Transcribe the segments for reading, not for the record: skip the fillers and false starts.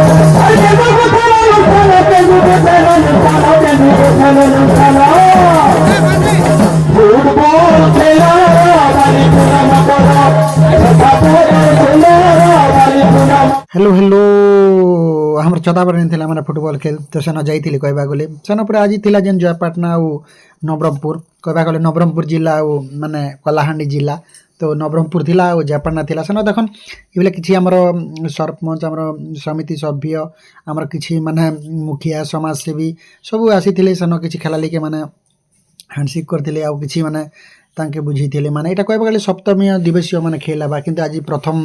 Hello hello हमर चौथा बार नहीं मैंने फुटबॉल खेल तो सेन जाइली कहवा गले सेन पर आज थी जेन जयपाटना आउ नवरंगपुर कहवा गले नवरंगपुर जिला आउ माने कलाहांडी जिला तो नवरंगपुर थिला आउ जयपाटना थिला सेन देखन इबले किछि हमर सरपंच हमर समिति सभ्य हमर किछि माने मुखिया समाजसेवी सब आसीथिले सेन किछि खेलाली के माने हैंडशिक करथिले आउ किछि माने तांके बुझीथिले माने एटा कहबा गले सप्तमी दिवसीय माने खेल हेबा किंतु आज प्रथम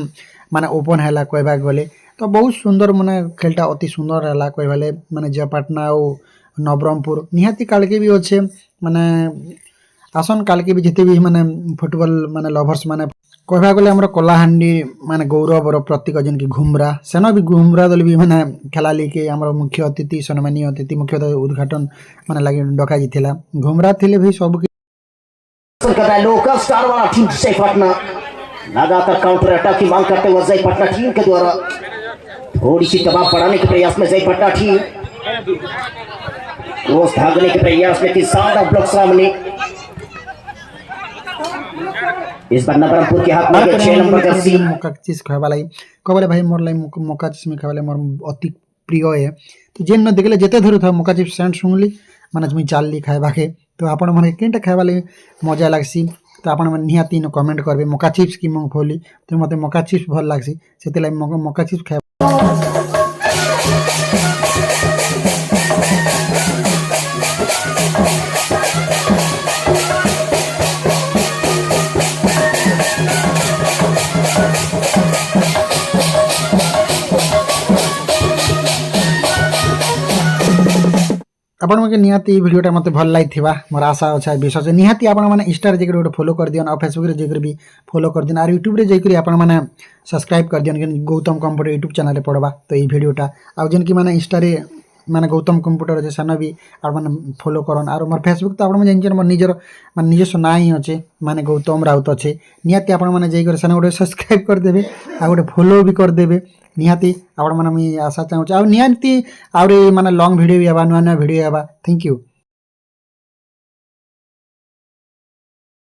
माने ओपन हैला कहबा गले तो बहुत सुंदर माने खेलटा अति सुंदर हैला कहबाले माने जयपाटना आउ नवरंगपुर निहाती काल के भी अच्छे माने आसन काल के भी जिते भी माने फुटबॉल माने लवर्स माने कहबा गले हमर कलाहांडी माने गौरवर प्रतीक जन की घुमरा सेन भी घुमरा दल भी माने खेलाली के हमर मुख्य अतिथि सम्मानीय अतिथि मुख्य उद्घाटन माने लागि डका जिथिला घुमरा थिले भी सब लोकल स्टार वाला टीम जयपाटना लगातार काउंटर अटैक की मांग करते हुए जयपाटना टीम के द्वारा थोड़ी सी दबाव बढ़ाने के प्रयास में जयपाटना टीम रोज भागने के प्रयास में शानदार ब्लॉक सामने इस बार नवरंगपुर के हाथ में 6 नंबर जर्सी मौका चीज खवालाई कहले भाई मोर लाई मौका चीज में खवाले मोर अति प्रिय है तो जेन न देखले जेते धरु था मौका चीज सेंड सुनली माने मी चालली खाइबा के तो आपण माने केनटा खाइबा लाई मजा लागसी तो आपण माने निहाती न कमेंट करबे मौका चिप्स की मूंगफली तो मते मौका चिप्स भल लागसी सेते लाई मौका चिप्स खाइ आपण मके निहाती वीडियोटा मते भल लागिथिबा मोर आशा अच्छा विश्वास निहाती आपण माने इंस्टा रे जेकर गोटे फॉलो कर दियन और फेसबुक रे जेकर भी फॉलो कर दियन और यूट्यूब रे जेकर आपण माने सब्सक्राइब कर दियन कि गौतम कंप्यूटर यूट्यूब चैनल रे पड़बा तो ई वीडियोटा आ जेन कि माने इंस्टा रे माने गौतम कंप्यूटर जे सना भी और माने फॉलो करन और मोर फेसबुक तो आपण माने जेन मोर निजर माने निजस्व ना ही अछि माने गौतम राउत अछि निहाती आपण माने जेकर सना गोटे सब्सक्राइब कर देबे आ गोटे फॉलो भी कर देबे निहाती आपण माने मी आशा चाहू आ निहाती आउरे माने लॉन्ग वीडियो भी आबा नुआ नुआ वीडियो आबा थैंक यू।